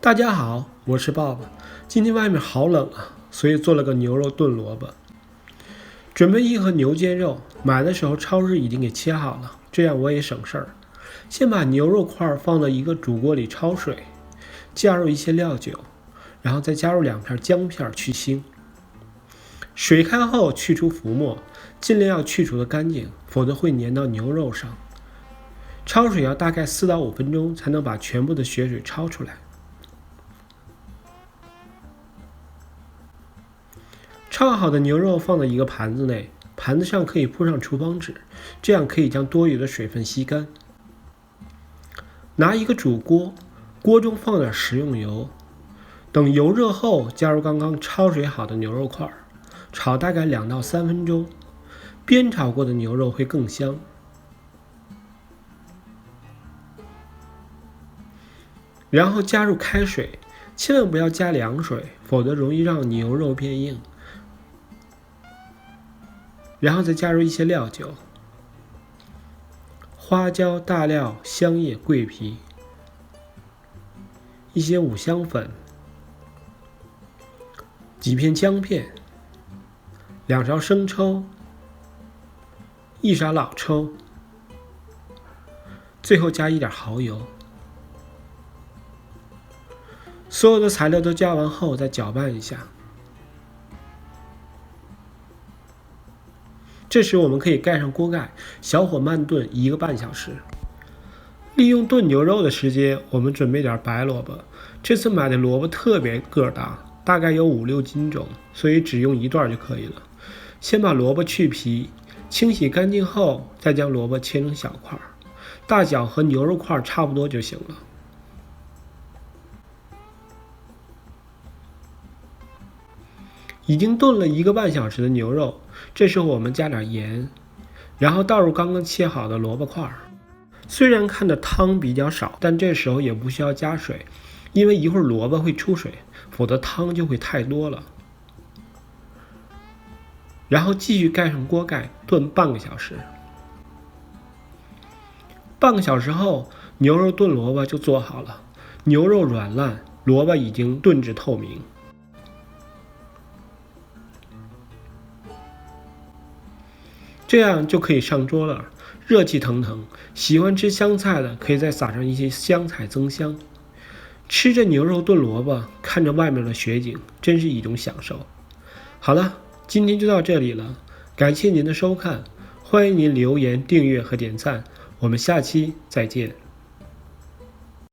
大家好，我是爸爸。今天外面好冷啊，所以做了个牛肉炖萝卜。准备1盒牛肩肉，买的时候超市已经给切好了，这样我也省事儿。先把牛肉块放到一个煮锅里焯水，加入一些料酒，然后再加入2片姜片去腥。水开后去除浮沫，尽量要去除的干净，否则会粘到牛肉上。焯水要大概4到5分钟才能把全部的血水焯出来。焯好的牛肉放到一个盘子内，盘子上可以铺上厨房纸，这样可以将多余的水分吸干。拿一个煮锅，锅中放点食用油，等油热后，加入刚刚焯水好的牛肉块，炒大概2到3分钟，煸炒过的牛肉会更香。然后加入开水，千万不要加凉水，否则容易让牛肉变硬。然后再加入一些料酒，花椒、大料、香叶、桂皮，一些五香粉，几片姜片，2勺生抽，1勺老抽，最后加一点蚝油。所有的材料都加完后，再搅拌一下。这时我们可以盖上锅盖，小火慢炖1个半小时。利用炖牛肉的时间，我们准备点白萝卜。这次买的萝卜特别个大，大概有5、6斤重，所以只用1段就可以了。先把萝卜去皮，清洗干净后，再将萝卜切成小块，大小和牛肉块差不多就行了。已经炖了1个半小时的牛肉，这时候我们加点盐，然后倒入刚刚切好的萝卜块。虽然看着汤比较少，但这时候也不需要加水，因为一会儿萝卜会出水，否则汤就会太多了。然后继续盖上锅盖，炖半个小时。半个小时后，牛肉炖萝卜就做好了。牛肉软烂，萝卜已经炖至透明。这样就可以上桌了，热气腾腾。喜欢吃香菜的，可以再撒上一些香菜增香。吃着牛肉炖萝卜，看着外面的雪景，真是一种享受。好了，今天就到这里了，感谢您的收看，欢迎您留言、订阅和点赞，我们下期再见。